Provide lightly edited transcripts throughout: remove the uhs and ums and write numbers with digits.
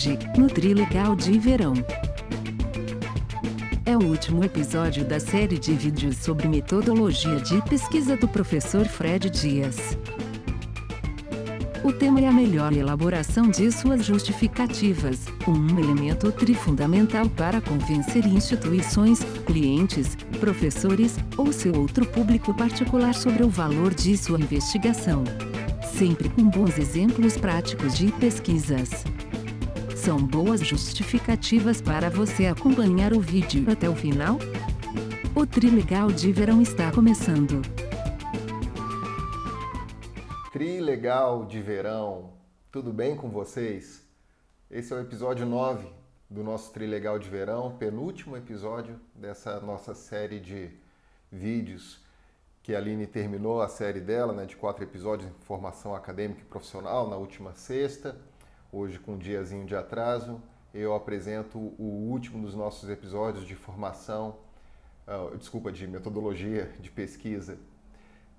Hoje, no Trilegal de Verão. É o último episódio da série de vídeos sobre metodologia de pesquisa do professor Fred Dias. O tema é a melhor elaboração de suas justificativas, um elemento trifundamental para convencer instituições, clientes, professores ou seu outro público particular sobre o valor de sua investigação. Sempre com bons exemplos práticos de pesquisas. São boas justificativas para você acompanhar o vídeo até o final? O Trilegal de Verão está começando. Trilegal de Verão, tudo bem com vocês? Esse é o episódio 9 do nosso Trilegal de Verão, penúltimo episódio dessa nossa série de vídeos que a Aline terminou a série dela, de 4 episódios em formação acadêmica e profissional na última sexta. Hoje, com um diazinho de atraso, eu apresento o último dos nossos episódios de formação, de metodologia de pesquisa.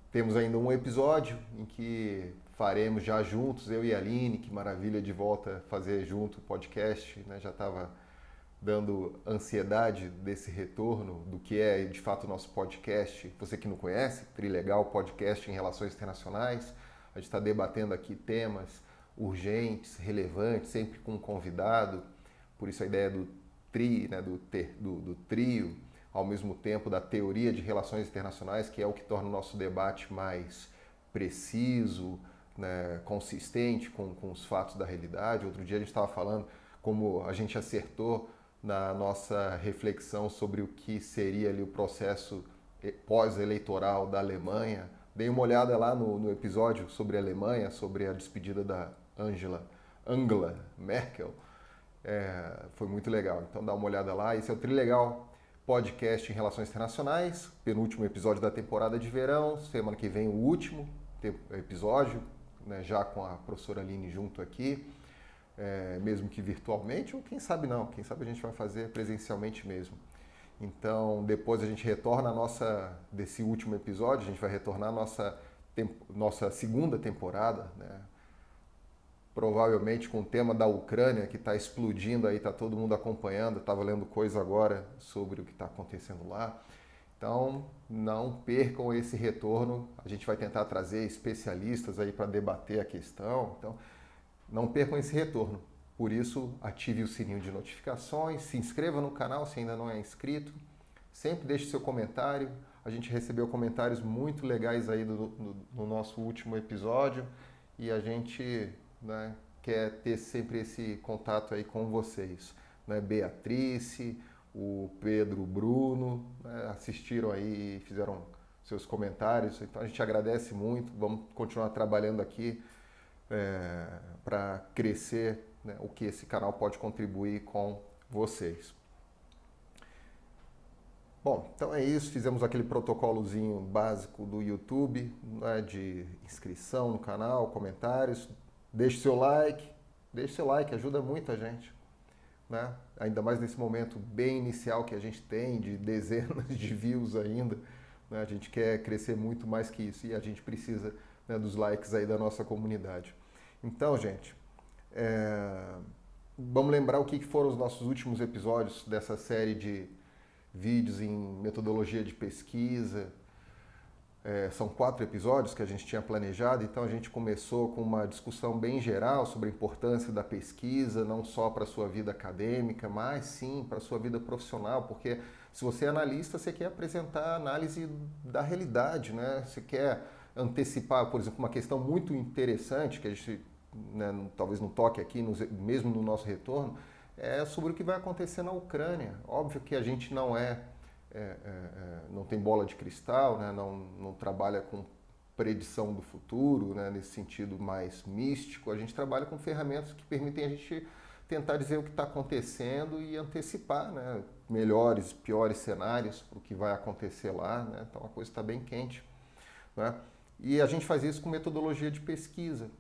Temos ainda um episódio em que faremos já juntos, eu e a Aline, que maravilha de volta fazer junto o podcast, Já estava dando ansiedade desse retorno do que é de fato o nosso podcast. Você que não conhece, Trilegal Podcast em Relações Internacionais, a gente está debatendo aqui temas urgentes, relevantes, sempre com um convidado, por isso a ideia do do trio, ao mesmo tempo da teoria de relações internacionais, que é o que torna o nosso debate mais preciso, consistente com os fatos da realidade. Outro dia a gente estava falando como a gente acertou na nossa reflexão sobre o que seria ali o processo pós-eleitoral da Alemanha. Dei uma olhada lá no episódio sobre a Alemanha, sobre a despedida da Angela Merkel. Foi muito legal, então dá uma olhada lá. Esse é o Trilegal Podcast em Relações Internacionais, penúltimo episódio da temporada de verão. Semana que vem o último episódio, já com a professora Aline junto aqui, mesmo que virtualmente, ou quem sabe não, quem sabe a gente vai fazer presencialmente mesmo. Então, depois a gente retorna desse último episódio, a gente vai retornar a nossa segunda temporada, provavelmente com o tema da Ucrânia, que está explodindo aí, está todo mundo acompanhando, estava lendo coisa agora sobre o que está acontecendo lá. Então, não percam esse retorno, a gente vai tentar trazer especialistas aí para debater a questão, então não percam esse retorno. Por isso, ative o sininho de notificações, se inscreva no canal se ainda não é inscrito, sempre deixe seu comentário. A gente recebeu comentários muito legais aí no nosso último episódio e a gente quer ter sempre esse contato aí com vocês. Beatrice, o Pedro, o Bruno, assistiram aí e fizeram seus comentários, então a gente agradece muito. Vamos continuar trabalhando aqui para crescer, o que esse canal pode contribuir com vocês. Bom, então é isso, fizemos aquele protocolozinho básico do YouTube, de inscrição no canal, comentários. Deixe seu like, ajuda muita gente, Ainda mais nesse momento bem inicial que a gente tem, de dezenas de views ainda, A gente quer crescer muito mais que isso e a gente precisa dos likes aí da nossa comunidade. Então, gente, vamos lembrar o que foram os nossos últimos episódios dessa série de vídeos em metodologia de pesquisa. São 4 episódios que a gente tinha planejado, então a gente começou com uma discussão bem geral sobre a importância da pesquisa, não só para a sua vida acadêmica, mas sim para a sua vida profissional, porque se você é analista, você quer apresentar a análise da realidade, Você quer antecipar, por exemplo, uma questão muito interessante, que a gente talvez não toque aqui, mesmo no nosso retorno, é sobre o que vai acontecer na Ucrânia. Óbvio que a gente não não tem bola de cristal, não trabalha com predição do futuro, nesse sentido mais místico. A gente trabalha com ferramentas que permitem a gente tentar dizer o que está acontecendo e antecipar melhores, piores cenários para o que vai acontecer lá. Então a coisa está bem quente. E a gente faz isso com metodologia de pesquisa,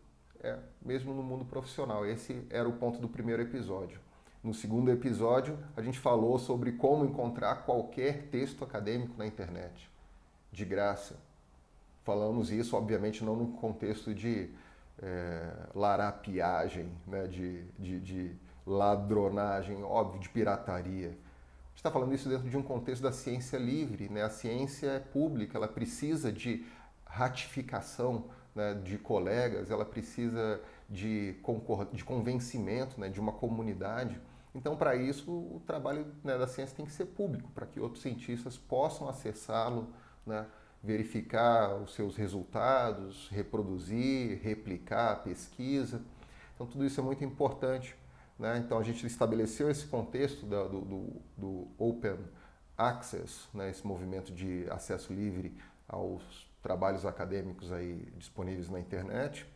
mesmo no mundo profissional. Esse era o ponto do primeiro episódio. No segundo episódio, a gente falou sobre como encontrar qualquer texto acadêmico na internet, de graça. Falamos isso, obviamente, não num contexto de larápiagem, de ladronagem, óbvio, de pirataria. A gente está falando isso dentro de um contexto da ciência livre, né? A ciência é pública, ela precisa de ratificação, né, de colegas, ela precisa de convencimento, né, de uma comunidade. Então, para isso, o trabalho, né, da ciência tem que ser público, para que outros cientistas possam acessá-lo, né, verificar os seus resultados, reproduzir, replicar a pesquisa. Então, tudo isso é muito importante, né? Então, a gente estabeleceu esse contexto do Open Access, né, esse movimento de acesso livre aos trabalhos acadêmicos aí disponíveis na internet,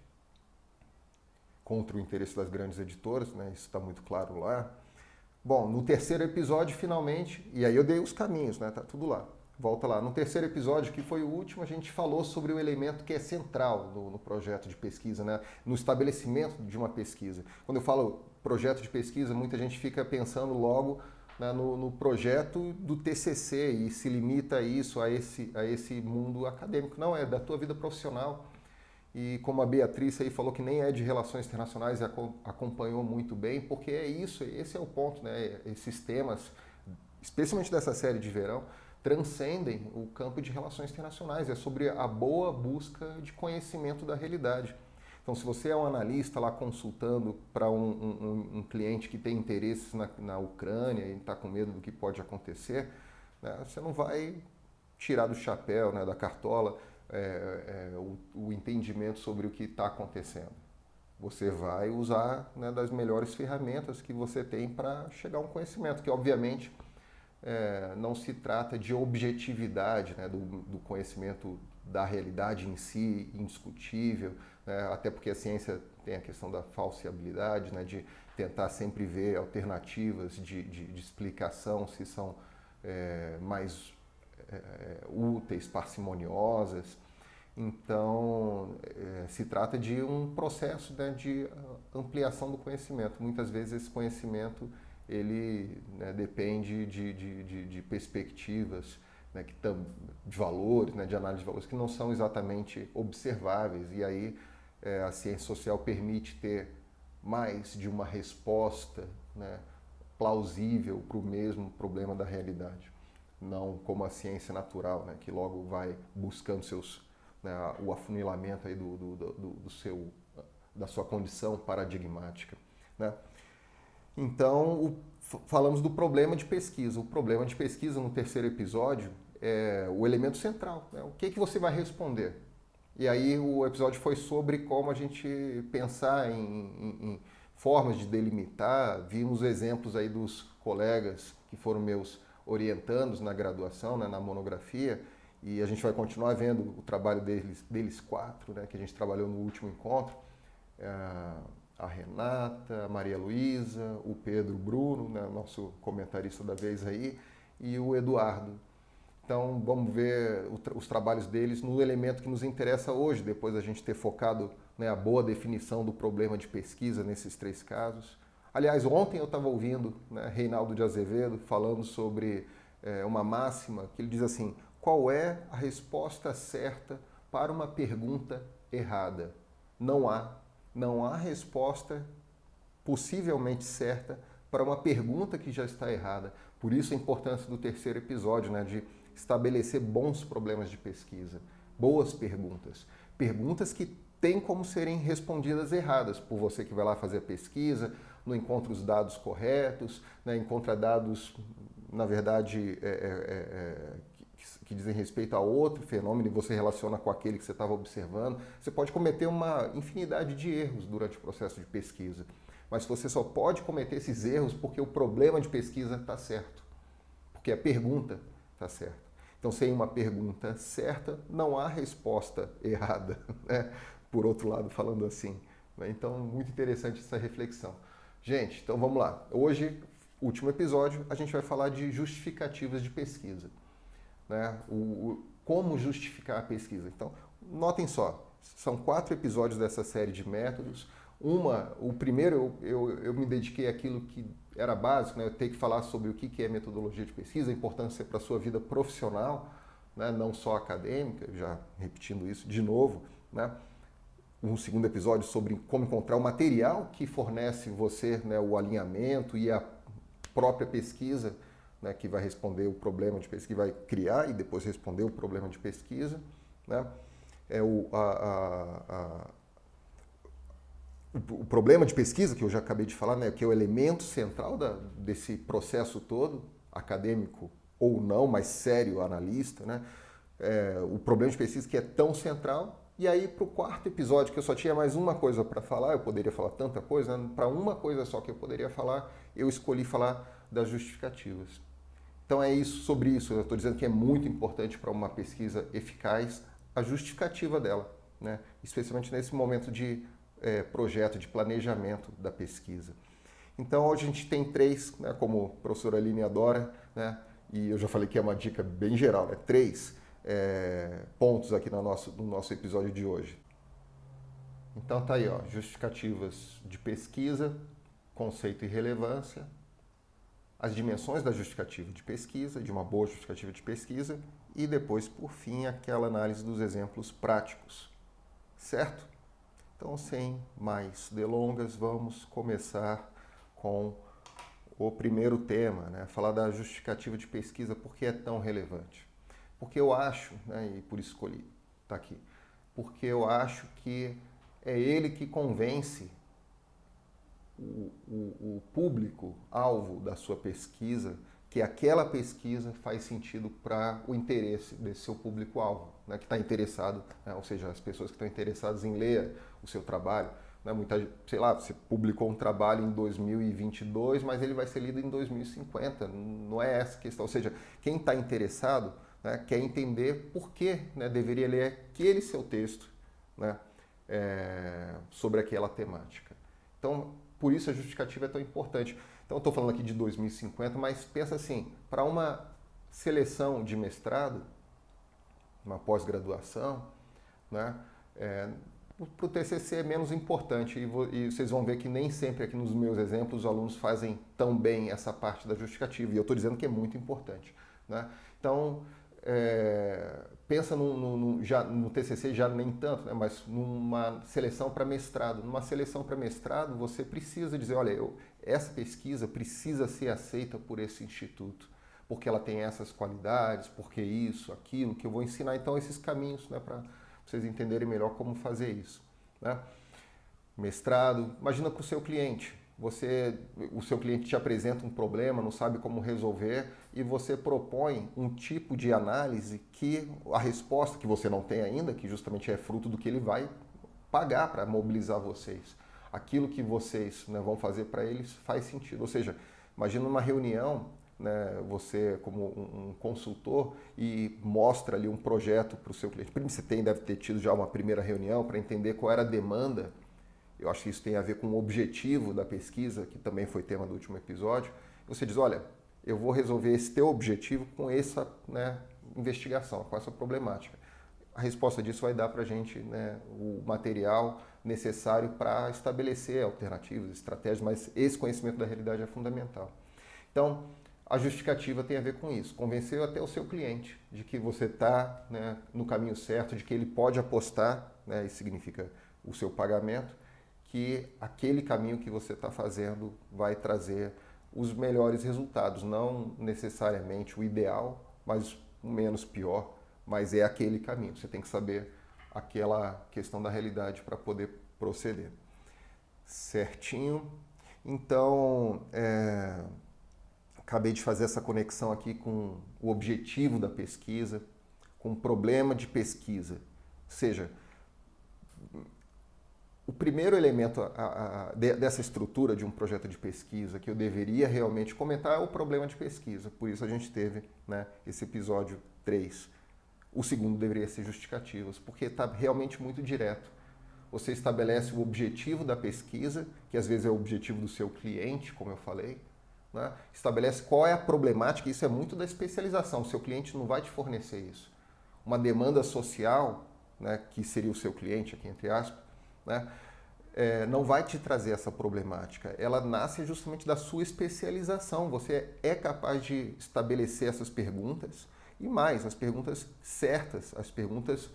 contra o interesse das grandes editoras, né? Isso está muito claro lá. Bom, no terceiro episódio, finalmente, e aí eu dei os caminhos, né? Tá tudo lá. Volta lá. No terceiro episódio, que foi o último, a gente falou sobre o elemento que é central no projeto de pesquisa, né? No estabelecimento de uma pesquisa. Quando eu falo projeto de pesquisa, muita gente fica pensando logo, né, no projeto do TCC e se limita a isso, a esse mundo acadêmico. Não, é da tua vida profissional. E como a Beatriz aí falou que nem é de relações internacionais e acompanhou muito bem, porque é isso, esse é o ponto, né? Esses temas, especialmente dessa série de verão, transcendem o campo de relações internacionais. É sobre a boa busca de conhecimento da realidade. Então, se você é um analista lá consultando para um cliente que tem interesses na Ucrânia e está com medo do que pode acontecer, né, você não vai tirar do chapéu, né, da cartola, o entendimento sobre o que está acontecendo. Você vai usar, né, das melhores ferramentas que você tem para chegar a um conhecimento, que obviamente não se trata de objetividade, né, do conhecimento da realidade em si, indiscutível, né, até porque a ciência tem a questão da falseabilidade, né, de tentar sempre ver alternativas de explicação, se são mais úteis, parcimoniosas. Então, se trata de um processo, né, de ampliação do conhecimento. Muitas vezes esse conhecimento ele, né, depende de perspectivas, né, de valores, né, de análise de valores que não são exatamente observáveis. E aí a ciência social permite ter mais de uma resposta, né, plausível para o mesmo problema da realidade. Não como a ciência natural, né, que logo vai buscando né, o afunilamento aí da sua condição paradigmática, né? Então, falamos do problema de pesquisa. O problema de pesquisa no terceiro episódio é o elemento central, né? O que você vai responder? E aí o episódio foi sobre como a gente pensar em formas de delimitar. Vimos exemplos aí dos colegas que foram meus orientandos na graduação, né, na monografia, e a gente vai continuar vendo o trabalho deles quatro, né, que a gente trabalhou no último encontro. A Renata, a Maria Luísa, o Pedro Bruno, né, nosso comentarista da vez aí, e o Eduardo. Então vamos ver os trabalhos deles no elemento que nos interessa hoje, depois da gente ter focado, né, a boa definição do problema de pesquisa nesses três casos. Aliás, ontem eu estava ouvindo, né, Reinaldo de Azevedo falando sobre uma máxima que ele diz assim: qual é a resposta certa para uma pergunta errada? Não há resposta possivelmente certa para uma pergunta que já está errada. Por isso a importância do terceiro episódio, né, de estabelecer bons problemas de pesquisa, boas perguntas. Perguntas que têm como serem respondidas erradas por você que vai lá fazer a pesquisa, não encontra os dados corretos, né, encontra dados, na verdade, que dizem respeito a outro fenômeno e você relaciona com aquele que você estava observando. Você pode cometer uma infinidade de erros durante o processo de pesquisa, mas você só pode cometer esses erros porque o problema de pesquisa está certo, porque a pergunta está certa. Então, sem uma pergunta certa, não há resposta errada, né? Por outro lado, falando assim. Então, muito interessante essa reflexão. Gente, então vamos lá. Hoje, último episódio, a gente vai falar de justificativas de pesquisa, né? Como justificar a pesquisa. Então, notem só, são 4 episódios dessa série de métodos. O primeiro eu me dediquei àquilo que era básico, né? Eu tenho que falar sobre o que é metodologia de pesquisa, a importância para a sua vida profissional, né? Não só acadêmica, já repetindo isso de novo, né? um segundo episódio sobre como encontrar o material que fornece você, né, o alinhamento e a própria pesquisa, né, que vai responder o problema de pesquisa, que vai criar e depois responder o problema de pesquisa, né? O problema de pesquisa, que eu já acabei de falar, né, que é o elemento central desse processo todo, acadêmico ou não, mas sério, analista, né? O problema de pesquisa que é tão central. E aí, para o quarto episódio, que eu só tinha mais uma coisa para falar, eu poderia falar tanta coisa, né? Para uma coisa só que eu poderia falar, eu escolhi falar das justificativas. Então é isso, sobre isso, eu estou dizendo que é muito importante para uma pesquisa eficaz a justificativa dela, né? Especialmente nesse momento de projeto, de planejamento da pesquisa. Então hoje a gente tem três, né, como a professora Aline adora, né, e eu já falei que é uma dica bem geral, né, três pontos aqui no nosso episódio de hoje. Então tá aí, ó, justificativas de pesquisa, conceito e relevância, as dimensões da justificativa de pesquisa, de uma boa justificativa de pesquisa, e depois, por fim, aquela análise dos exemplos práticos, certo? Então, sem mais delongas, vamos começar com o primeiro tema, né? Falar da justificativa de pesquisa, por que é tão relevante. Porque eu acho, né, e por isso escolhi estar aqui, porque eu acho que é ele que convence o público-alvo da sua pesquisa que aquela pesquisa faz sentido para o interesse desse seu público-alvo, né, que está interessado, né, ou seja, as pessoas que estão interessadas em ler o seu trabalho. Né, sei lá, você publicou um trabalho em 2022, mas ele vai ser lido em 2050, não é essa a questão. Ou seja, quem está interessado, né, quer entender por que, né, deveria ler aquele seu texto, né, sobre aquela temática. Então, por isso a justificativa é tão importante. Então, eu estou falando aqui de 2050, mas pensa assim, para uma seleção de mestrado, uma pós-graduação, né, para o TCC é menos importante e vocês vão ver que nem sempre aqui nos meus exemplos os alunos fazem tão bem essa parte da justificativa, e eu estou dizendo que é muito importante, né? Então, pensa já no TCC, já nem tanto, né? Mas numa seleção para mestrado. Numa seleção para mestrado, você precisa dizer, olha, essa pesquisa precisa ser aceita por esse instituto, porque ela tem essas qualidades, porque isso, aquilo, que eu vou ensinar então esses caminhos, né, para vocês entenderem melhor como fazer isso, né? Mestrado, imagina para o seu cliente. O seu cliente te apresenta um problema, não sabe como resolver, e você propõe um tipo de análise que a resposta que você não tem ainda, que justamente é fruto do que ele vai pagar para mobilizar vocês. Aquilo que vocês, né, vão fazer para eles faz sentido. Ou seja, imagina uma reunião, né, você como um consultor, e mostra ali um projeto para o seu cliente. Você deve ter tido já uma primeira reunião para entender qual era a demanda. Eu acho que isso tem a ver com o objetivo da pesquisa, que também foi tema do último episódio. Você diz, olha, eu vou resolver esse teu objetivo com essa, né, investigação, com essa problemática. A resposta disso vai dar para a gente, né, o material necessário para estabelecer alternativas, estratégias, mas esse conhecimento da realidade é fundamental. Então, a justificativa tem a ver com isso, convencer até o seu cliente de que você está, né, no caminho certo, de que ele pode apostar, né, isso significa o seu pagamento, que aquele caminho que você está fazendo vai trazer os melhores resultados, não necessariamente o ideal, mas o menos pior, mas é aquele caminho. Você tem que saber aquela questão da realidade para poder proceder. Certinho? Então, acabei de fazer essa conexão aqui com o objetivo da pesquisa, com o problema de pesquisa. Ou seja, o primeiro elemento dessa estrutura de um projeto de pesquisa que eu deveria realmente comentar é o problema de pesquisa. Por isso a gente teve, né, esse episódio 3. O segundo deveria ser justificativas, porque está realmente muito direto. Você estabelece o objetivo da pesquisa, que às vezes é o objetivo do seu cliente, como eu falei, né? Estabelece qual é a problemática, isso é muito da especialização. O seu cliente não vai te fornecer isso. Uma demanda social, né, que seria o seu cliente, aqui entre aspas, né, não vai te trazer essa problemática. Ela nasce justamente da sua especialização. Você é capaz de estabelecer essas perguntas E mais, as perguntas certas, as perguntas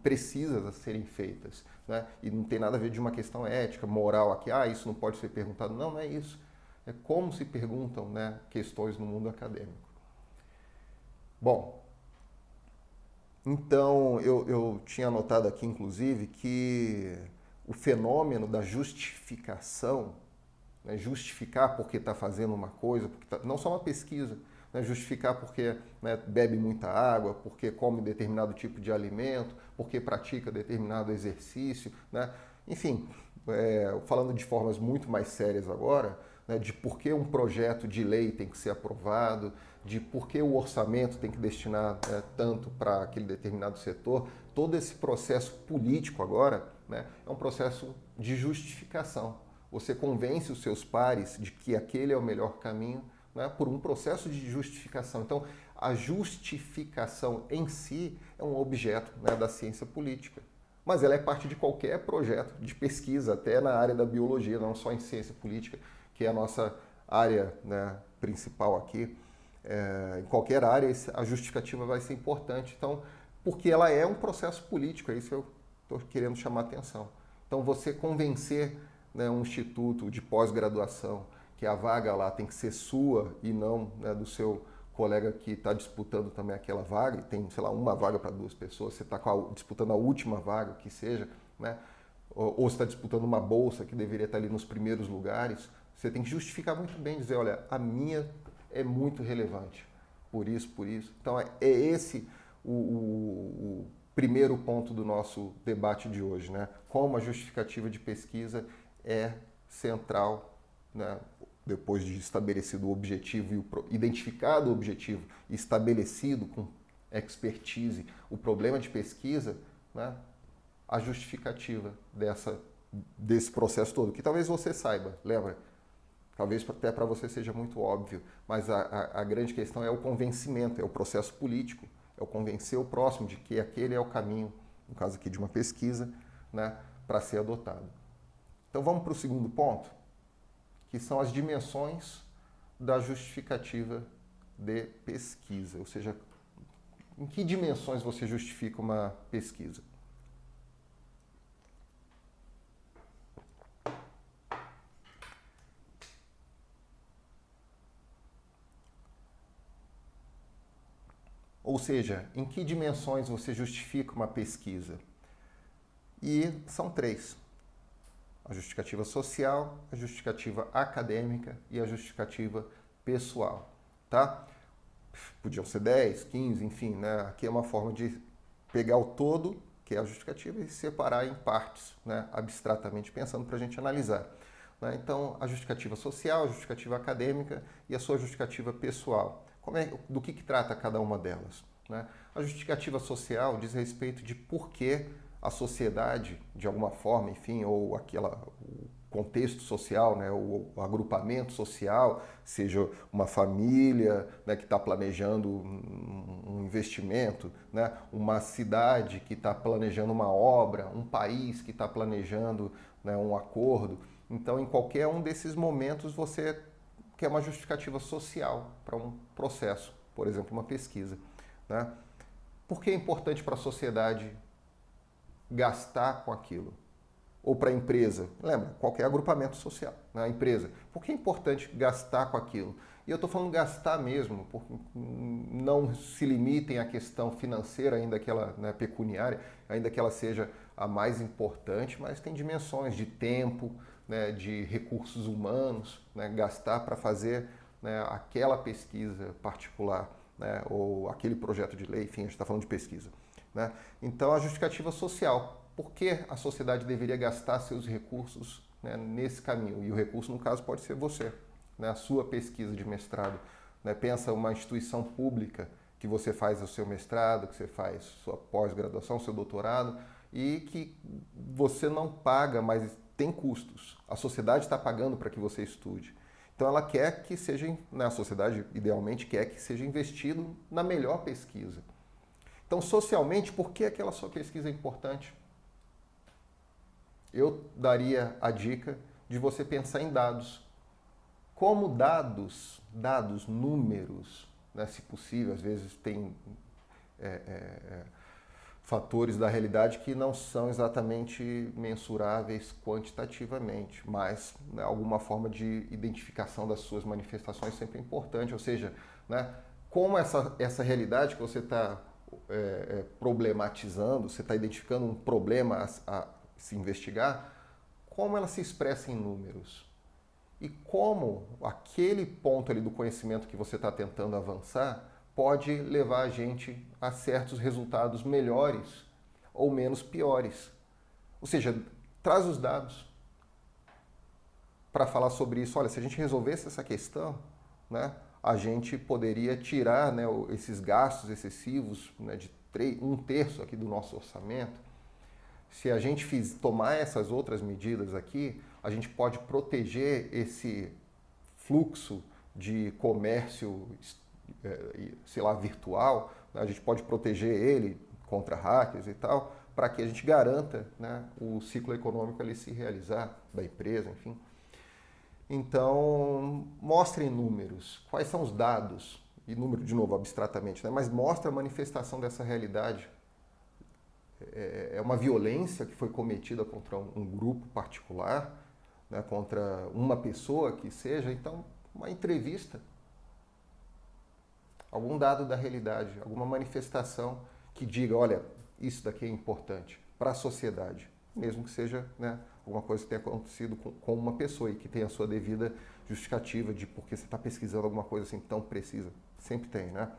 precisas a serem feitas, né? E não tem nada a ver de uma questão ética, moral aqui, isso não pode ser perguntado. Não, não é isso. É como se perguntam, né, questões no mundo acadêmico. Bom, então eu tinha anotado aqui, inclusive, que o fenômeno da justificação, né, justificar porque está fazendo uma coisa, não só uma pesquisa, né, justificar porque, né, bebe muita água, porque come determinado tipo de alimento, porque pratica determinado exercício, né, enfim, falando de formas muito mais sérias agora, né, de por que um projeto de lei tem que ser aprovado, de por que o orçamento tem que destinar, né, tanto para aquele determinado setor. Todo esse processo político agora, né, é um processo de justificação. Você convence os seus pares de que aquele é o melhor caminho, né, por um processo de justificação. Então, a justificação em si é um objeto, né, da ciência política. Mas ela é parte de qualquer projeto de pesquisa, até na área da biologia, não só em ciência política, que é a nossa área, né, principal aqui. Em qualquer área, a justificativa vai ser importante. Então, porque ela é um processo político, é isso que eu estou querendo chamar a atenção. Então, você convencer, né, um instituto de pós-graduação que a vaga lá tem que ser sua e não, né, do seu colega que está disputando também aquela vaga, e tem, sei lá, uma vaga para duas pessoas, você está disputando a última vaga, que seja, né? Ou você está disputando uma bolsa que deveria estar ali nos primeiros lugares, você tem que justificar muito bem, dizer, olha, a minha é muito relevante, por isso, por isso. Então, é esse o primeiro ponto do nosso debate de hoje, né? Como a justificativa de pesquisa é central, né? Depois de estabelecido o objetivo e identificado o objetivo e estabelecido com expertise o problema de pesquisa, né? A justificativa desse processo todo, que talvez você saiba, lembra? Talvez até para você seja muito óbvio, mas a grande questão é o convencimento, é o processo político, é o convencer o próximo de que aquele é o caminho, no caso aqui de uma pesquisa, né, para ser adotado. Então vamos para o segundo ponto, que são as dimensões da justificativa de pesquisa, ou seja, em que dimensões você justifica uma pesquisa? Ou seja, em que dimensões você justifica uma pesquisa? E são três: a justificativa social, a justificativa acadêmica e a justificativa pessoal, tá? Podiam ser 10, 15, enfim, né? Aqui é uma forma de pegar o todo, que é a justificativa, e separar em partes, né, abstratamente pensando, para a gente analisar. Né? Então, a justificativa social, a justificativa acadêmica e a sua justificativa pessoal. Do que trata cada uma delas? Né? A justificativa social diz respeito de por que a sociedade, de alguma forma, enfim, ou o contexto social, né, o agrupamento social, seja uma família, né, que está planejando um investimento, né, uma cidade que está planejando uma obra, um país que está planejando, né, um acordo. Então, em qualquer um desses momentos, você quer uma justificativa social para um processo, por exemplo, uma pesquisa. Né? Por que é importante para a sociedade gastar com aquilo? Ou para a empresa? Lembra, qualquer agrupamento social, né? A empresa. Por que é importante gastar com aquilo? E eu estou falando gastar mesmo, porque não se limitem à questão financeira, ainda que ela, né, pecuniária, ainda que ela seja a mais importante, mas tem dimensões de tempo, né, de recursos humanos, né, gastar para fazer, né, aquela pesquisa particular, né, ou aquele projeto de lei, enfim, a gente está falando de pesquisa. Né? Então, a justificativa social. Por que a sociedade deveria gastar seus recursos, né, nesse caminho? E o recurso, no caso, pode ser você, né, a sua pesquisa de mestrado. Né? Pensa uma instituição pública que você faz o seu mestrado, que você faz sua pós-graduação, seu doutorado, e que você não paga, mas tem custos. A sociedade está pagando para que você estude. Então ela quer que seja, né, a sociedade idealmente quer que seja investido na melhor pesquisa. Então, socialmente, por que aquela sua pesquisa é importante? Eu daria a dica de você pensar em dados. Como dados, números, né, se possível. Às vezes tem fatores da realidade que não são exatamente mensuráveis quantitativamente, mas, né, alguma forma de identificação das suas manifestações sempre é importante. Ou seja, né, como essa realidade que você está problematizando, você está identificando um problema a se investigar, como ela se expressa em números e como aquele ponto ali do conhecimento que você está tentando avançar pode levar a gente a certos resultados melhores ou menos piores. Ou seja, traz os dados para falar sobre isso. Olha, se a gente resolvesse essa questão, né, a gente poderia tirar, né, esses gastos excessivos, né, de 1/3 aqui do nosso orçamento. Se a gente tomar essas outras medidas aqui, a gente pode proteger esse fluxo de comércio, sei lá, virtual, né? A gente pode proteger ele contra hackers e tal, para que a gente garanta, né, o ciclo econômico ali se realizar, da empresa, enfim. Então, mostrem números. Quais são os dados? E número, de novo, abstratamente, né? Mas mostra a manifestação dessa realidade. É uma violência que foi cometida contra um grupo particular, né, contra uma pessoa que seja. Então, uma entrevista, algum dado da realidade, alguma manifestação que diga, olha, isso daqui é importante para a sociedade, mesmo que seja, né, alguma coisa que tenha acontecido com uma pessoa e que tenha a sua devida justificativa de porque você está pesquisando alguma coisa assim tão precisa. Sempre tem, né?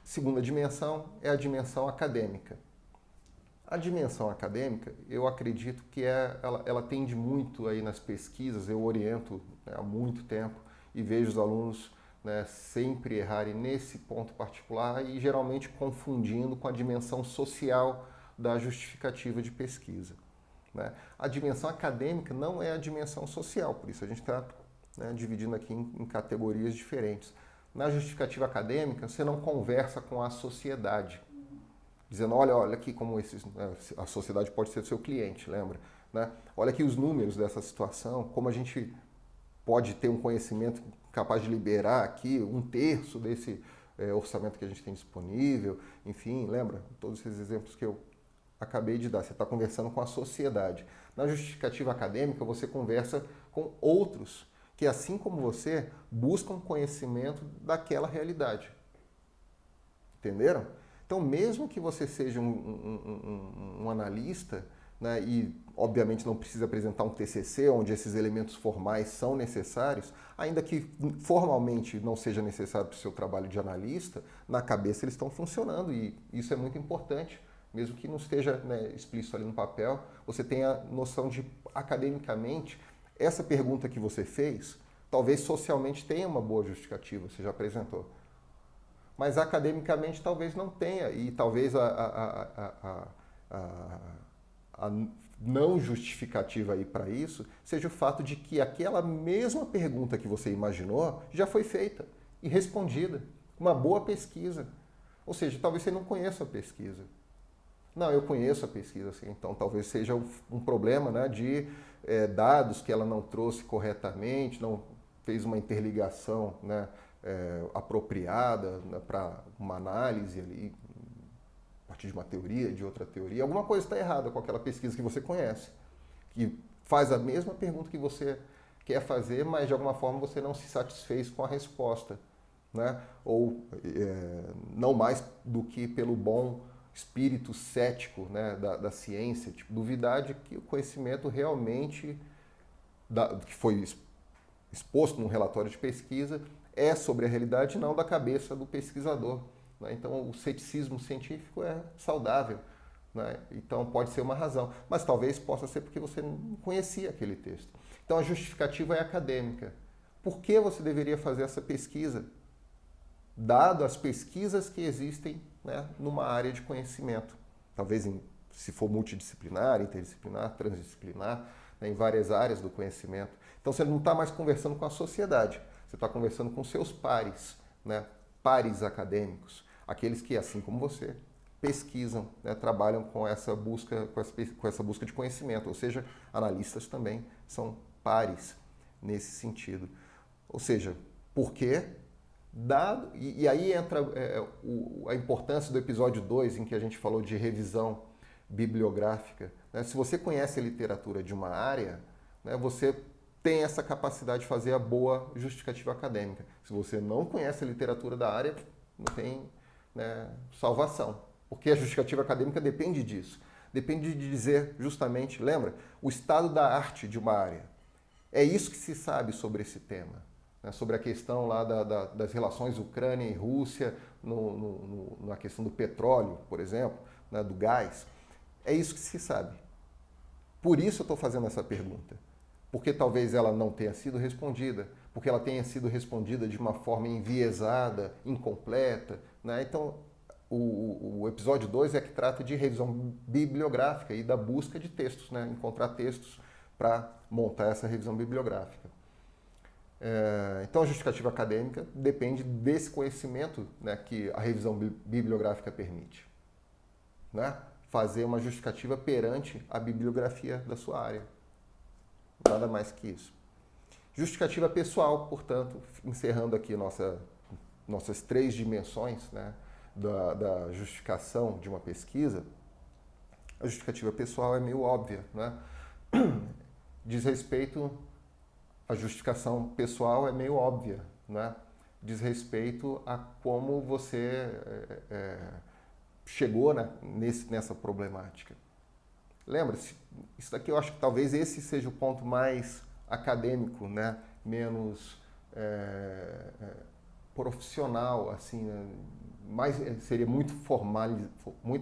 Segunda dimensão é a dimensão acadêmica. A dimensão acadêmica, eu acredito que ela tende muito aí nas pesquisas, eu oriento, né, há muito tempo e vejo os alunos, né, sempre errarem nesse ponto particular e geralmente confundindo com a dimensão social da justificativa de pesquisa, né? A dimensão acadêmica não é a dimensão social, por isso a gente está, né, dividindo aqui em categorias diferentes. Na justificativa acadêmica, você não conversa com a sociedade, dizendo, olha aqui como a sociedade pode ser seu cliente, lembra? Né? Olha aqui os números dessa situação, como a gente pode ter um conhecimento capaz de liberar aqui 1/3 desse orçamento que a gente tem disponível, enfim, lembra? Todos esses exemplos que eu acabei de dar, você está conversando com a sociedade. Na justificativa acadêmica, você conversa com outros que, assim como você, buscam conhecimento daquela realidade. Entenderam? Então, mesmo que você seja um analista, né, e obviamente não precisa apresentar um TCC, onde esses elementos formais são necessários, ainda que formalmente não seja necessário para o seu trabalho de analista, na cabeça eles estão funcionando e isso é muito importante. Mesmo que não esteja, né, explícito ali no papel, você tenha noção de, academicamente, essa pergunta que você fez, talvez socialmente tenha uma boa justificativa, você já apresentou. Mas academicamente talvez não tenha, e talvez a não justificativa aí para isso seja o fato de que aquela mesma pergunta que você imaginou já foi feita e respondida. Uma boa pesquisa. Ou seja, talvez você não conheça a pesquisa. Não, eu conheço a pesquisa, assim, então talvez seja um problema, né, de dados que ela não trouxe corretamente, não fez uma interligação, né, apropriada, né, para uma análise ali, a partir de uma teoria, de outra teoria. Alguma coisa está errada com aquela pesquisa que você conhece, que faz a mesma pergunta que você quer fazer, mas de alguma forma você não se satisfez com a resposta, né? Ou não mais do que pelo bom espírito cético, né, da ciência, tipo, duvidar de que o conhecimento realmente que foi exposto num relatório de pesquisa é sobre a realidade, não da cabeça do pesquisador, né? Então o ceticismo científico é saudável, né? Então pode ser uma razão, mas talvez possa ser porque você não conhecia aquele texto. Então a justificativa é acadêmica. Por que você deveria fazer essa pesquisa? Dado as pesquisas que existem, né, numa área de conhecimento. Talvez se for multidisciplinar, interdisciplinar, transdisciplinar, né, em várias áreas do conhecimento. Então você não está mais conversando com a sociedade, você está conversando com seus pares, né, pares acadêmicos, aqueles que, assim como você, pesquisam, né, trabalham com essa busca de conhecimento, ou seja, analistas também são pares nesse sentido. Ou seja, por quê? Dado, e aí entra a importância do episódio 2, em que a gente falou de revisão bibliográfica. Né? Se você conhece a literatura de uma área, né, você tem essa capacidade de fazer a boa justificativa acadêmica. Se você não conhece a literatura da área, não tem, né, salvação. Porque a justificativa acadêmica depende disso. Depende de dizer justamente, lembra, o estado da arte de uma área. É isso que se sabe sobre esse tema. Né, sobre a questão lá das relações Ucrânia e Rússia, na questão do petróleo, por exemplo, né, do gás. É isso que se sabe. Por isso eu estou fazendo essa pergunta. Porque talvez ela não tenha sido respondida, porque ela tenha sido respondida de uma forma enviesada, incompleta. Né? Então, o episódio 2 é que trata de revisão bibliográfica e da busca de textos, né? Encontrar textos para montar essa revisão bibliográfica. Então, a justificativa acadêmica depende desse conhecimento, né, que a revisão bibliográfica permite. Né? Fazer uma justificativa perante a bibliografia da sua área. Nada mais que isso. Justificativa pessoal, portanto, encerrando aqui nossas 3 dimensões, né, da justificação de uma pesquisa. A justificativa pessoal é meio óbvia. Né? Diz respeito... A justificação pessoal é meio óbvia, né? Diz respeito a como você chegou, né, nessa problemática. Lembra-se, isso daqui eu acho que talvez esse seja o ponto mais acadêmico, né? Menos profissional, assim, né? Seria muita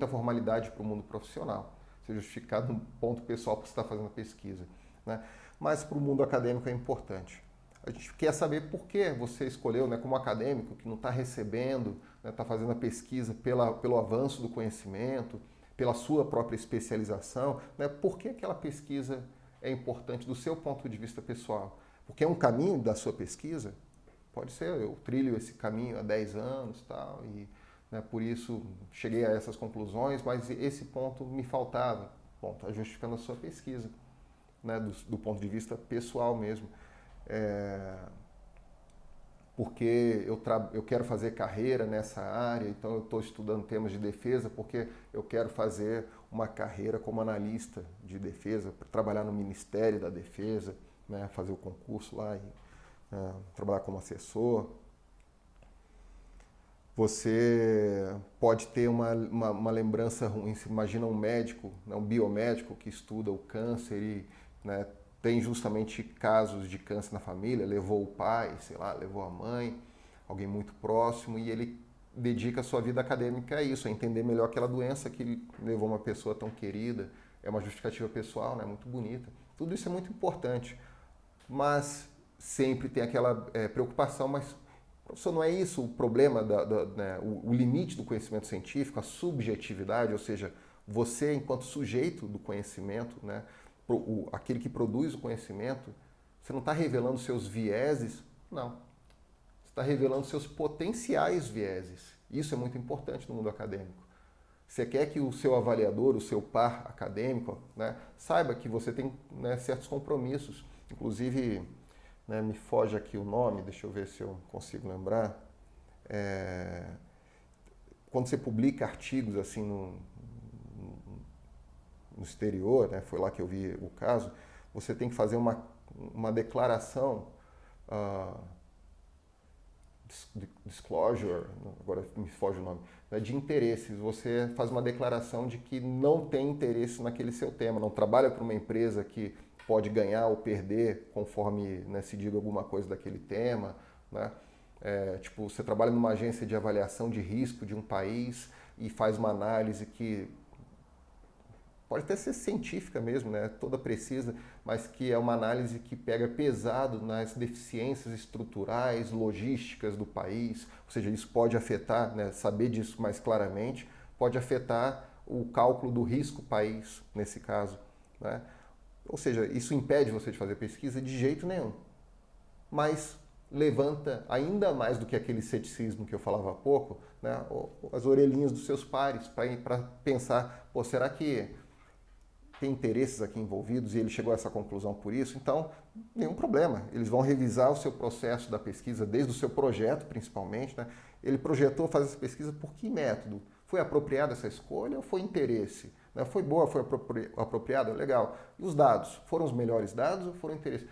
formalidade para o mundo profissional. Ser justificado no ponto pessoal porque você está fazendo a pesquisa, né? Mas para o mundo acadêmico é importante. A gente quer saber por que você escolheu, né, como acadêmico, que não está recebendo, está, né, fazendo a pesquisa pelo avanço do conhecimento, pela sua própria especialização, né, por que aquela pesquisa é importante do seu ponto de vista pessoal? Porque é um caminho da sua pesquisa? Pode ser, eu trilho esse caminho há 10 anos tal, e, né, por isso cheguei a essas conclusões, mas esse ponto me faltava. Bom, está justificando a sua pesquisa. Né, do ponto de vista pessoal mesmo. Porque eu quero fazer carreira nessa área, então eu estou estudando temas de defesa porque eu quero fazer uma carreira como analista de defesa, para trabalhar no Ministério da Defesa, né, fazer o concurso lá e trabalhar como assessor. Você pode ter uma lembrança ruim. Você imagina um médico, né, um biomédico que estuda o câncer e, né, tem justamente casos de câncer na família, levou o pai, sei lá, levou a mãe, alguém muito próximo, e ele dedica a sua vida acadêmica a isso, a entender melhor aquela doença que levou uma pessoa tão querida. É uma justificativa pessoal, né, muito bonita. Tudo isso é muito importante, mas sempre tem aquela preocupação, mas professor, não é isso o problema, né, o limite do conhecimento científico, a subjetividade, ou seja, você enquanto sujeito do conhecimento, né, aquele que produz o conhecimento, você não está revelando seus vieses? Não. Você está revelando seus potenciais vieses. Isso é muito importante no mundo acadêmico. Você quer que o seu avaliador, o seu par acadêmico, né, saiba que você tem, né, certos compromissos. Inclusive, né, me foge aqui o nome, deixa eu ver se eu consigo lembrar. Quando você publica artigos assim no exterior, né, foi lá que eu vi o caso, você tem que fazer uma declaração, disclosure, agora me foge o nome, né, de interesses. Você faz uma declaração de que não tem interesse naquele seu tema, não trabalha para uma empresa que pode ganhar ou perder conforme, né, se diga alguma coisa daquele tema, né? Tipo, você trabalha numa agência de avaliação de risco de um país e faz uma análise que pode até ser científica mesmo, né, toda precisa, mas que é uma análise que pega pesado nas deficiências estruturais, logísticas do país, ou seja, isso pode afetar, né, saber disso mais claramente, pode afetar o cálculo do risco país, nesse caso, né? Ou seja, isso impede você de fazer pesquisa de jeito nenhum, mas levanta ainda mais do que aquele ceticismo que eu falava há pouco, né, as orelhinhas dos seus pares para pensar, pô, será que tem interesses aqui envolvidos e ele chegou a essa conclusão por isso, então nenhum problema. Eles vão revisar o seu processo da pesquisa, desde o seu projeto principalmente, né? Ele projetou fazer essa pesquisa por que método? Foi apropriada essa escolha ou foi interesse? Né? Foi boa, foi apropriada? Legal. E os dados? Foram os melhores dados ou foram interesse?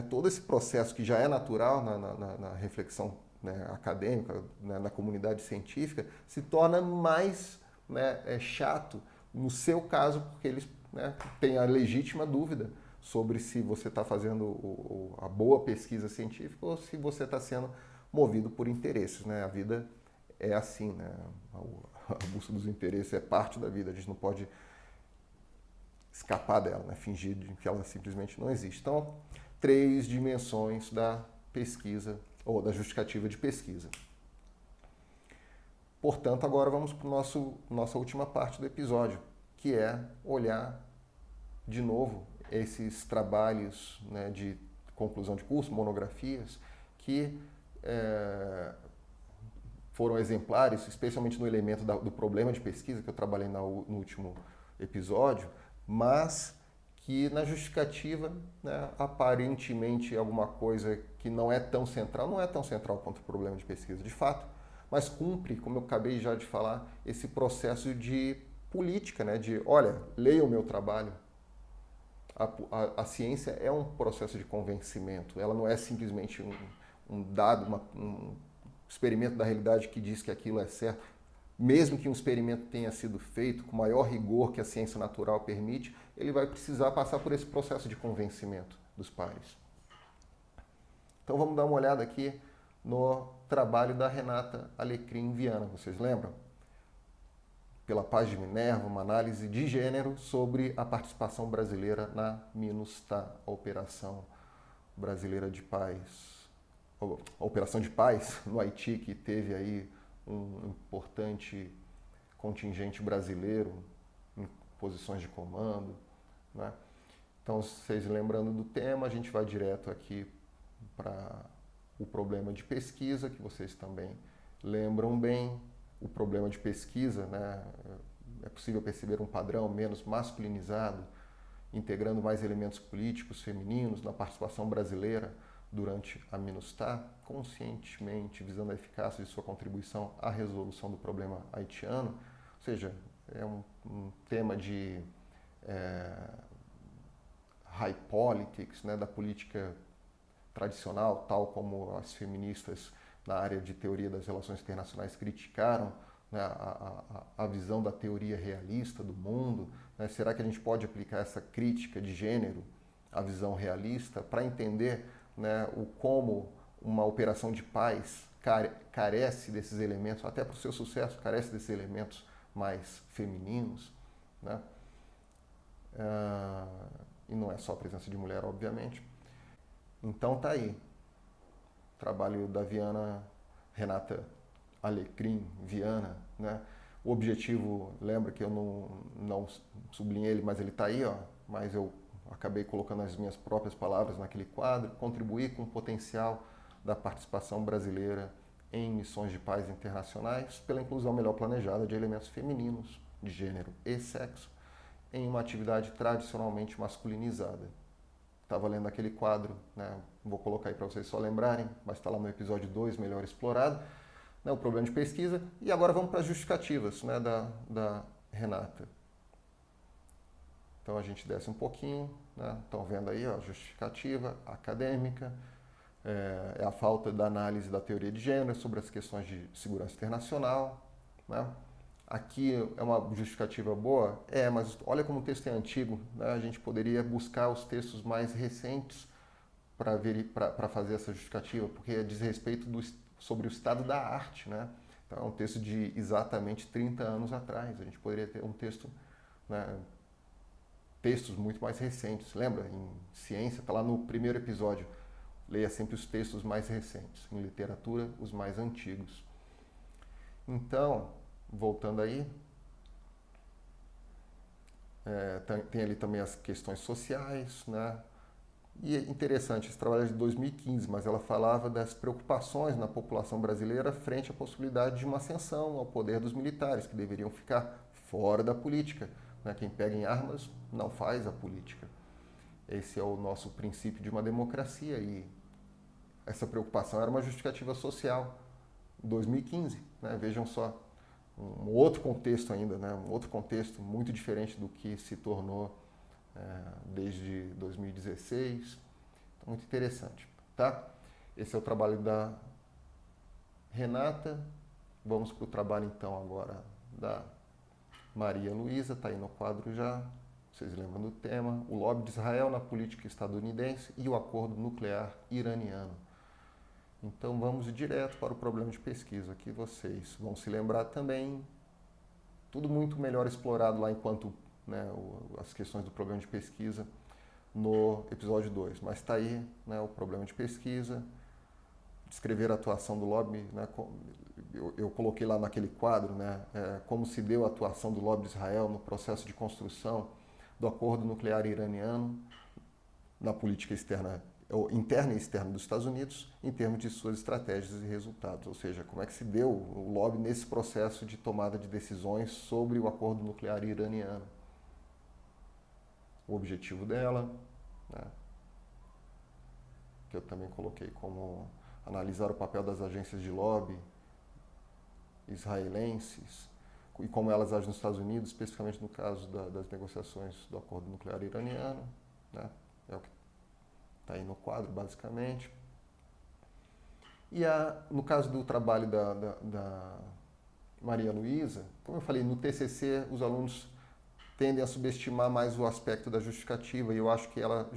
Todo esse processo que já é natural na reflexão, né, acadêmica, né, na comunidade científica, se torna mais, né, chato no seu caso, porque eles, né, têm a legítima dúvida sobre se você está fazendo a boa pesquisa científica ou se você está sendo movido por interesses. Né? A vida é assim, né? A busca dos interesses é parte da vida, a gente não pode escapar dela, né? Fingir que ela simplesmente não existe. Então, 3 dimensões da pesquisa ou da justificativa de pesquisa. Portanto, agora vamos para nossa última parte do episódio, que é olhar de novo esses trabalhos, né, de conclusão de curso, monografias, que foram exemplares, especialmente no elemento do problema de pesquisa, que eu trabalhei no último episódio, mas que na justificativa, né, aparentemente alguma coisa que não é tão central quanto o problema de pesquisa de fato, mas cumpre, como eu acabei já de falar, esse processo de política, né, de, olha, leia o meu trabalho. A ciência é um processo de convencimento, ela não é simplesmente um dado, um experimento da realidade que diz que aquilo é certo. Mesmo que um experimento tenha sido feito com o maior rigor que a ciência natural permite, ele vai precisar passar por esse processo de convencimento dos pares. Então vamos dar uma olhada aqui no trabalho da Renata Alecrim Viana, vocês lembram? Pela Paz de Minerva, uma análise de gênero sobre a participação brasileira na MINUSTAH, a Operação Brasileira de Paz, a Operação de Paz no Haiti, que teve aí um importante contingente brasileiro em posições de comando, né? Então, vocês lembrando do tema, a gente vai direto aqui para o problema de pesquisa, que vocês também lembram bem. O problema de pesquisa, né? É possível perceber um padrão menos masculinizado, integrando mais elementos políticos femininos na participação brasileira durante a MINUSTAH, conscientemente visando a eficácia de sua contribuição à resolução do problema haitiano. Ou seja, é um tema de high politics, né, da política tradicional, tal como as feministas na área de teoria das relações internacionais criticaram, né, a visão da teoria realista do mundo. Né? Será que a gente pode aplicar essa crítica de gênero à visão realista para entender, né, como uma operação de paz carece desses elementos, até para o seu sucesso, carece desses elementos mais femininos, né? E não é só a presença de mulher, obviamente. Então tá aí, trabalho da Renata Alecrim Viana, né? O objetivo, lembra que eu não sublinhei ele, mas ele está aí, ó, mas eu acabei colocando as minhas próprias palavras naquele quadro, contribuir com o potencial da participação brasileira em missões de paz internacionais pela inclusão melhor planejada de elementos femininos, de gênero e sexo, em uma atividade tradicionalmente masculinizada. Estava lendo aquele quadro, né? Vou colocar aí para vocês só lembrarem, mas está lá no episódio 2, Melhor Explorado, né? O problema de pesquisa. E agora vamos para as justificativas, né, da Renata. Então a gente desce um pouquinho, né? Estão vendo aí, ó, justificativa acadêmica, é a falta da análise da teoria de gênero sobre as questões de segurança internacional, né? Aqui é uma justificativa boa? Mas olha como o texto é antigo, né? A gente poderia buscar os textos mais recentes para fazer essa justificativa, porque diz respeito sobre o estado da arte, né? Então é um texto de exatamente 30 anos atrás. A gente poderia ter um texto, né, textos muito mais recentes. Lembra? Em ciência, está lá no primeiro episódio. Leia sempre os textos mais recentes. Em literatura, os mais antigos. Então, voltando aí, tem ali também as questões sociais, né? E é interessante, esse trabalho é de 2015, mas ela falava das preocupações na população brasileira frente à possibilidade de uma ascensão ao poder dos militares, que deveriam ficar fora da política, né? Quem pega em armas não faz a política. Esse é o nosso princípio de uma democracia e essa preocupação era uma justificativa social em 2015, né? Vejam só, um outro contexto ainda, né? Um outro contexto muito diferente do que se tornou desde 2016. Então, muito interessante, tá? Esse é o trabalho da Renata. Vamos para o trabalho então agora da Maria Luísa, está aí no quadro já. Vocês lembram do tema? O lobby de Israel na política estadunidense e o acordo nuclear iraniano. Então vamos direto para o problema de pesquisa. Aqui vocês vão se lembrar também, tudo muito melhor explorado lá enquanto, né, as questões do problema de pesquisa no episódio 2. Mas está aí, né, o problema de pesquisa, descrever a atuação do lobby, né, eu coloquei lá naquele quadro, né, como se deu a atuação do lobby de Israel no processo de construção do acordo nuclear iraniano na política externa, ou interna e externa dos Estados Unidos, em termos de suas estratégias e resultados. Ou seja, como é que se deu o lobby nesse processo de tomada de decisões sobre o acordo nuclear iraniano. O objetivo dela, né, que eu também coloquei como analisar o papel das agências de lobby israelenses e como elas agem nos Estados Unidos, especificamente no caso das negociações do acordo nuclear iraniano, né? É o que está aí no quadro, basicamente. E no caso do trabalho da Maria Luísa, como eu falei, no TCC os alunos tendem a subestimar mais o aspecto da justificativa, e eu acho que ela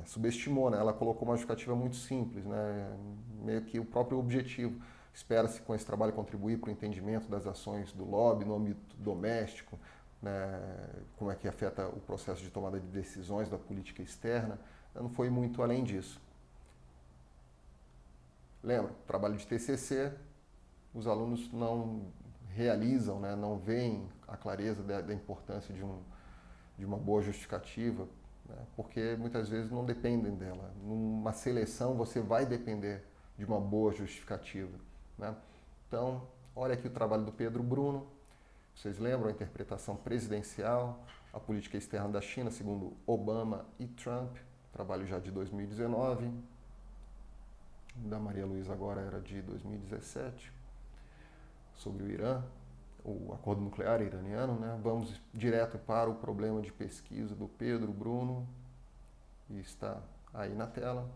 subestimou, né? Ela colocou uma justificativa muito simples, né? Meio que o próprio objetivo. Espera-se com esse trabalho contribuir para o entendimento das ações do lobby no âmbito doméstico, né? Como é que afeta o processo de tomada de decisões da política externa. Não foi muito além disso. Lembra, trabalho de TCC, os alunos não realizam, né? Não veem a clareza da importância de uma boa justificativa, né? Porque muitas vezes não dependem dela. Numa seleção você vai depender de uma boa justificativa, né? Então, olha aqui o trabalho do Pedro Bruno. Vocês lembram a interpretação presidencial, a política externa da China, segundo Obama e Trump, trabalho já de 2019, da Maria Luísa agora era de 2017, sobre o Irã, o acordo nuclear iraniano, né? Vamos direto para o problema de pesquisa do Pedro Bruno, e está aí na tela.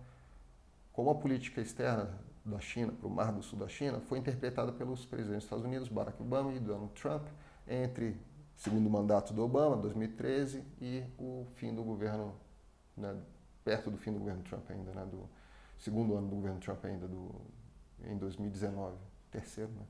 Como a política externa da China para o Mar do Sul da China foi interpretada pelos presidentes dos Estados Unidos, Barack Obama e Donald Trump, entre o segundo mandato do Obama, 2013, e o fim do governo, né, perto do fim do governo Trump ainda, né, do segundo ano do governo Trump ainda, em 2019, terceiro, né?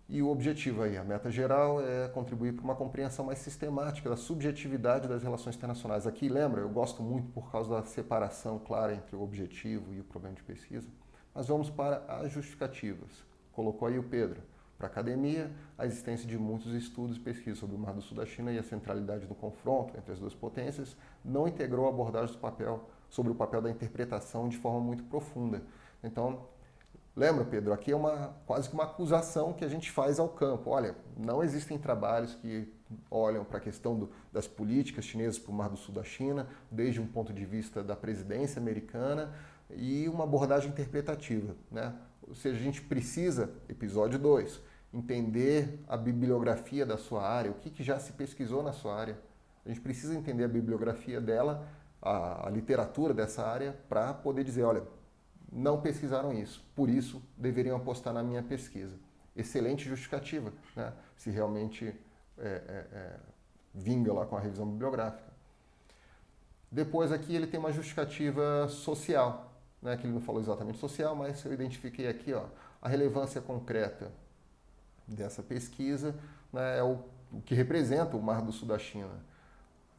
E o objetivo aí, a meta geral, é contribuir para uma compreensão mais sistemática da subjetividade das relações internacionais. Aqui, lembra, eu gosto muito por causa da separação clara entre o objetivo e o problema de pesquisa, mas vamos para as justificativas. Colocou aí o Pedro. Para a academia, a existência de muitos estudos e pesquisas sobre o Mar do Sul da China e a centralidade do confronto entre as duas potências não integrou a abordagem sobre o papel da interpretação de forma muito profunda. Então, lembra, Pedro, aqui é quase que uma acusação que a gente faz ao campo. Olha, não existem trabalhos que olham para a questão das políticas chinesas para o Mar do Sul da China, desde um ponto de vista da presidência americana, e uma abordagem interpretativa, né? Ou seja, a gente precisa, episódio 2, entender a bibliografia da sua área, o que já se pesquisou na sua área. A gente precisa entender a bibliografia dela, a literatura dessa área, para poder dizer, olha, não pesquisaram isso, por isso deveriam apostar na minha pesquisa. Excelente justificativa, né? Se realmente vinga lá com a revisão bibliográfica. Depois aqui ele tem uma justificativa social, né, que ele não falou exatamente social, mas eu identifiquei aqui, ó, a relevância concreta dessa pesquisa, né, é o que representa o Mar do Sul da China.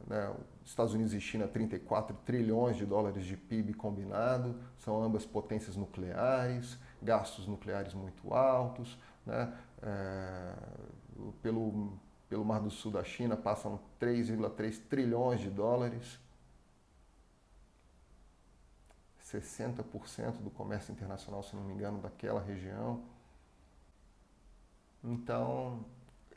Né, Estados Unidos e China, 34 trilhões de dólares de PIB combinado, são ambas potências nucleares, gastos nucleares muito altos, né, pelo Mar do Sul da China passam 3,3 trilhões de dólares, 60% do comércio internacional, se não me engano, daquela região. Então,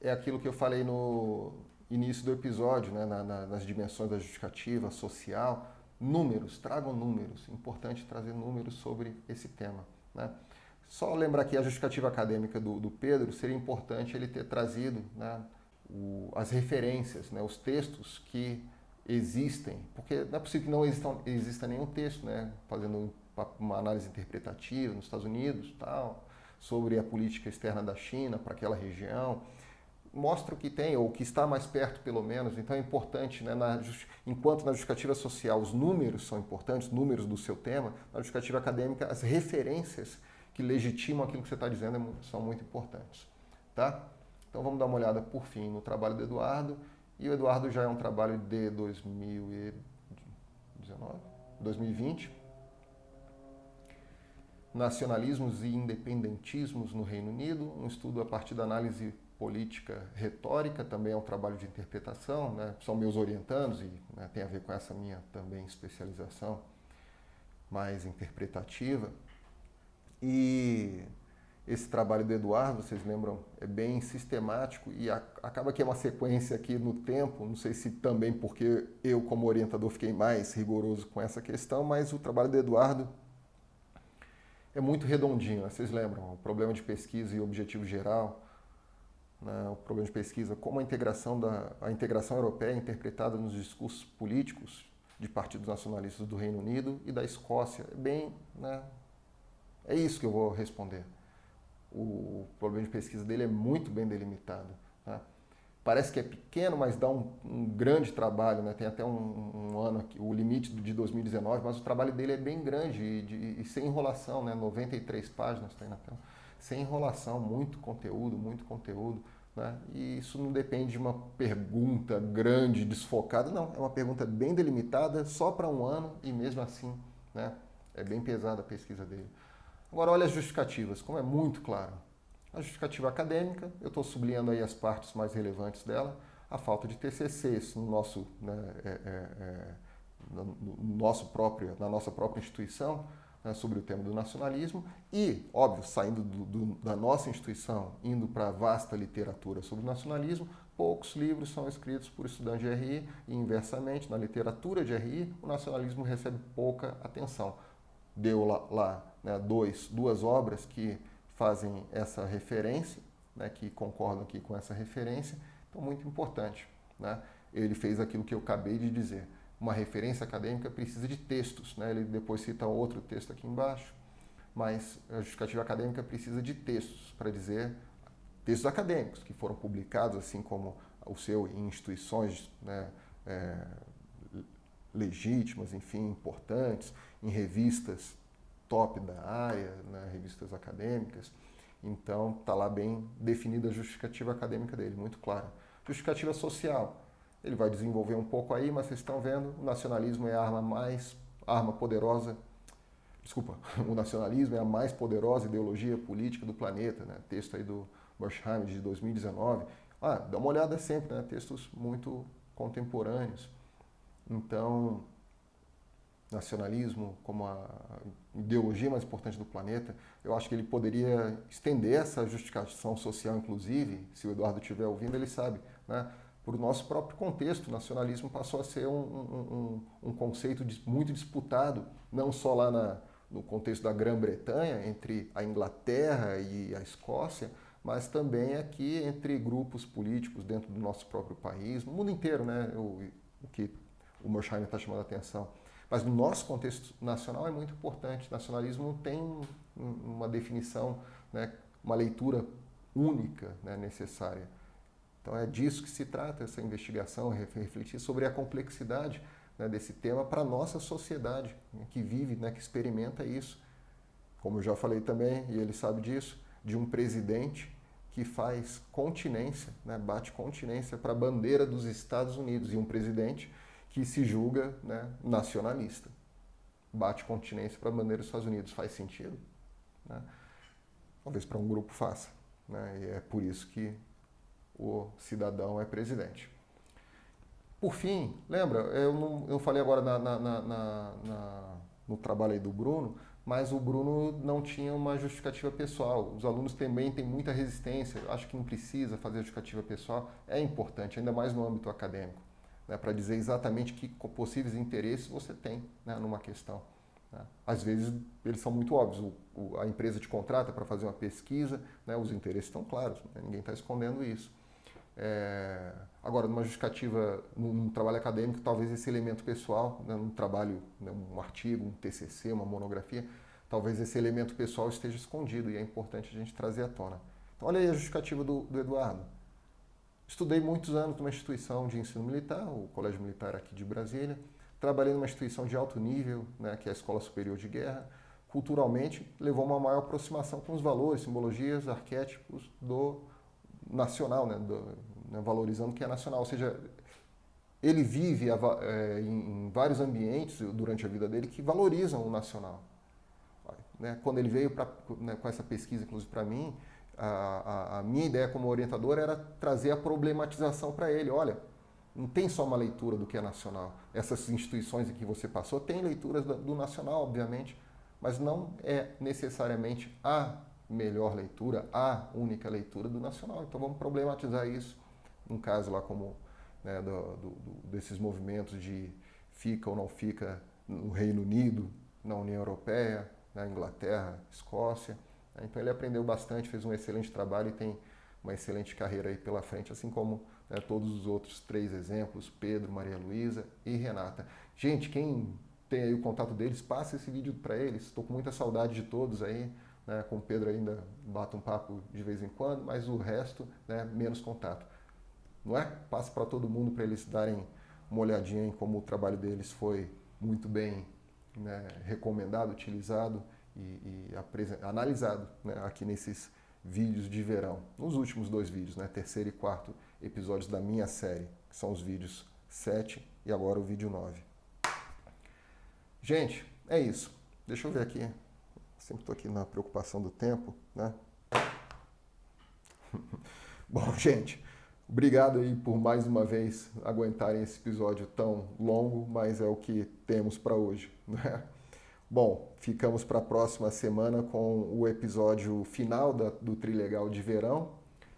é aquilo que eu falei no início do episódio, né, nas dimensões da justificativa social. Números, tragam números. Importante trazer números sobre esse tema, né? Só lembrar aqui a justificativa acadêmica do Pedro, seria importante ele ter trazido, né, as referências, né, os textos que existem, porque não é possível que não exista nenhum texto, né, fazendo uma análise interpretativa nos Estados Unidos, tal, sobre a política externa da China para aquela região. Mostra o que tem, ou o que está mais perto, pelo menos. Então é importante, né, enquanto na justificativa social os números são importantes, números do seu tema, na justificativa acadêmica as referências que legitimam aquilo que você está dizendo são muito importantes. Tá? Então vamos dar uma olhada, por fim, no trabalho do Eduardo. E o Eduardo já é um trabalho de 2020. Nacionalismos e independentismos no Reino Unido, um estudo a partir da análise política retórica, também é um trabalho de interpretação, né? São meus orientandos e, né, tem a ver com essa minha também especialização mais interpretativa. E esse trabalho do Eduardo, vocês lembram, é bem sistemático e acaba que é uma sequência aqui no tempo, não sei se também porque eu como orientador fiquei mais rigoroso com essa questão, mas o trabalho do Eduardo é muito redondinho, né? Vocês lembram, o problema de pesquisa e objetivo geral, né? O problema de pesquisa, como a integração europeia é interpretada nos discursos políticos de partidos nacionalistas do Reino Unido e da Escócia. Né? É isso que eu vou responder. O problema de pesquisa dele é muito bem delimitado. Né? Parece que é pequeno, mas dá um grande trabalho, né? Tem até um ano aqui, o limite de 2019, mas o trabalho dele é bem grande e sem enrolação, né? 93 páginas tem na tela. Sem enrolação, muito conteúdo, né? E isso não depende de uma pergunta grande, desfocada, não. É uma pergunta bem delimitada, só para um ano e mesmo assim, né? É bem pesada a pesquisa dele. Agora olha as justificativas, como é muito claro. A justificativa acadêmica, eu estou sublinhando aí as partes mais relevantes dela, a falta de TCCs no nosso, né, na nossa própria instituição, né, sobre o tema do nacionalismo e, óbvio, saindo da nossa instituição, indo para a vasta literatura sobre o nacionalismo, poucos livros são escritos por estudantes de RI e, inversamente, na literatura de RI, o nacionalismo recebe pouca atenção. Deu lá né, duas obras que fazem essa referência, né, que concordam aqui com essa referência, então muito importante. Né? Ele fez aquilo que eu acabei de dizer. Uma referência acadêmica precisa de textos, né? Ele depois cita outro texto aqui embaixo, mas a justificativa acadêmica precisa de textos, para dizer textos acadêmicos que foram publicados, assim como o seu, em instituições, né, legítimas, enfim, importantes, em revistas top da área, né, revistas acadêmicas. Então, está lá bem definida a justificativa acadêmica dele, muito clara. Justificativa social, ele vai desenvolver um pouco aí, mas vocês estão vendo, o nacionalismo é a arma poderosa, o nacionalismo é a mais poderosa ideologia política do planeta, né? Texto aí do Mearsheimer de 2019. Dá uma olhada sempre, né? Textos muito contemporâneos. Então, nacionalismo como a ideologia mais importante do planeta, eu acho que ele poderia estender essa justificação social, inclusive, se o Eduardo estiver ouvindo, ele sabe, né? Por nosso próprio contexto, o nacionalismo passou a ser um conceito muito disputado, não só lá no contexto da Grã-Bretanha, entre a Inglaterra e a Escócia, mas também aqui entre grupos políticos dentro do nosso próprio país, no mundo inteiro, né? O que o Mearsheimer está chamando a atenção. Mas no nosso contexto nacional é muito importante. O nacionalismo não tem uma definição, né, uma leitura única, né, necessária. Então é disso que se trata essa investigação, refletir sobre a complexidade, né, desse tema para a nossa sociedade, né, que vive, né, que experimenta isso. Como eu já falei também, e ele sabe disso, de um presidente que faz continência, né, bate continência para a bandeira dos Estados Unidos, e um presidente que se julga, né, nacionalista. Bate continência para a bandeira dos Estados Unidos. Faz sentido? Né? Talvez para um grupo faça. Né? E é por isso que o cidadão é presidente. Por fim, lembra, eu não falei agora no trabalho aí do Bruno, mas o Bruno não tinha uma justificativa pessoal. Os alunos também têm muita resistência, acho que não precisa fazer justificativa pessoal. É importante, ainda mais no âmbito acadêmico, né, para dizer exatamente que possíveis interesses você tem, né, numa questão. Né. Às vezes eles são muito óbvios, a empresa te contrata para fazer uma pesquisa, né, os interesses estão claros, né, ninguém está escondendo isso. Agora, numa justificativa, num trabalho acadêmico, talvez esse elemento pessoal, né, num trabalho, né, um artigo, um TCC, uma monografia, talvez esse elemento pessoal esteja escondido e é importante a gente trazer à tona. Então, olha aí a justificativa do Eduardo. Estudei muitos anos numa instituição de ensino militar, o Colégio Militar aqui de Brasília. Trabalhei numa instituição de alto nível, né, que é a Escola Superior de Guerra. Culturalmente, levou uma maior aproximação com os valores, simbologias, arquétipos do nacional, né, valorizando o que é nacional. Ou seja, ele vive em vários ambientes durante a vida dele que valorizam o nacional. Né, quando ele veio com essa pesquisa, inclusive para mim, a minha ideia como orientador era trazer a problematização para ele. Olha, não tem só uma leitura do que é nacional. Essas instituições em que você passou têm leituras do nacional, obviamente, mas não é necessariamente a melhor leitura, a única leitura do nacional. Então vamos problematizar isso. Um caso lá como, né, desses movimentos de fica ou não fica no Reino Unido, na União Europeia, na Inglaterra, Escócia. Então ele aprendeu bastante, fez um excelente trabalho e tem uma excelente carreira aí pela frente, assim como, né, todos os outros 3 exemplos, Pedro, Maria Luísa e Renata. Gente, quem tem aí o contato deles, passa esse vídeo para eles. Estou com muita saudade de todos aí. Né, com o Pedro ainda bato um papo de vez em quando, mas o resto, né, menos contato. Não é? Passa para todo mundo para eles darem uma olhadinha em como o trabalho deles foi muito bem, né, recomendado, utilizado e analisado, né, aqui nesses vídeos de verão. Nos últimos 2 vídeos, né, 3º e 4º episódios da minha série, que são os vídeos 7 e agora o vídeo 9. Gente, é isso. Deixa eu ver aqui. Sempre estou aqui na preocupação do tempo, né? Bom, gente, obrigado aí por mais uma vez aguentarem esse episódio tão longo, mas é o que temos para hoje, né? Bom, ficamos para a próxima semana com o episódio final do Trilegal de Verão,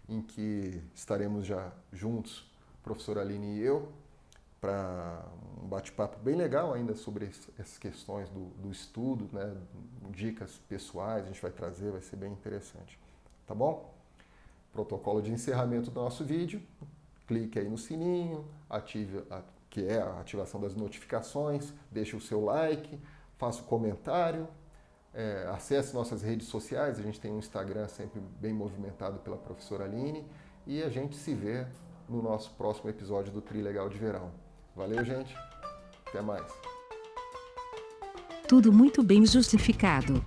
em que estaremos já juntos, professora Aline e eu, para um bate-papo bem legal ainda sobre essas questões do estudo, né? Dicas pessoais a gente vai trazer, vai ser bem interessante. Tá bom? Protocolo de encerramento do nosso vídeo. Clique aí no sininho, que é a ativação das notificações, deixe o seu like, faça o comentário, acesse nossas redes sociais, a gente tem um Instagram sempre bem movimentado pela professora Aline e a gente se vê no nosso próximo episódio do Trilegal de Verão. Valeu, gente. Até mais. Tudo muito bem justificado.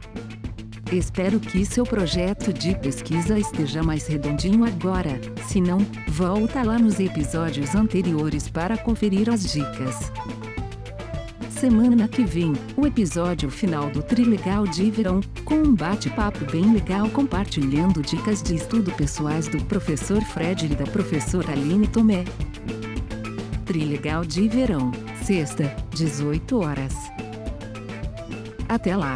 Espero que seu projeto de pesquisa esteja mais redondinho agora. Se não, volta lá nos episódios anteriores para conferir as dicas. Semana que vem, o episódio final do Trilegal de Verão, com um bate-papo bem legal compartilhando dicas de estudo pessoais do professor Fred e da professora Aline Tomé. Trilegal de Verão, sexta, 18 horas. Até lá!